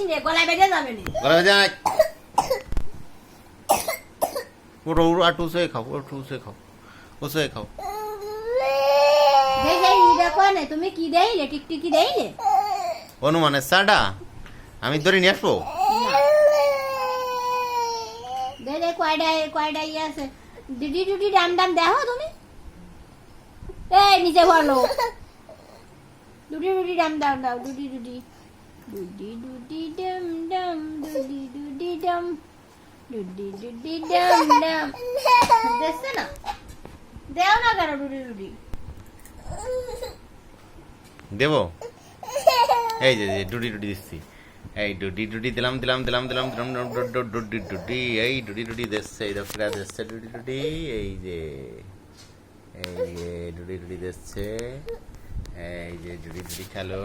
নে গলায় বেঁধে যাবে নি গলা বেঁধে আয়। ওঠো আটু সে খাও, ওঠো সে খাও, ও সে খাও। দেখে দেখো না তুমি কি দেইলে টিকটিকি দেইলে অনুমানের সাডা আমি ধরে নিয়ে আসবো। দে দে কয়টা ইয়ে আছে ডিডি ডুডি ডাম ডাম দেখো তুমি এই নিচে বলো ডুডি ডুডি ডাম ডাম দাও ডুডি ডুডি ডুডি ডুডি ডাম ডাম ডুডি ডুডি ডাম ডুডি ডুডি ডাম ডাম দেখছে না দেও না কেন ডুডি ডুডি দেবো এই যে ডুডি ডুডি দিচ্ছি, এই ডুডি ডুডি দিলাম দিলাম দিলাম দিলাম দিলাম ডুডি ডুডি, এই ডুডি ডুডি দিচ্ছে, এই দেখো দিচ্ছে ডুডি ডুডি, এই যে ডুডি ডুডি দিচ্ছে, এই যে ডুডি ডুডি খেলো।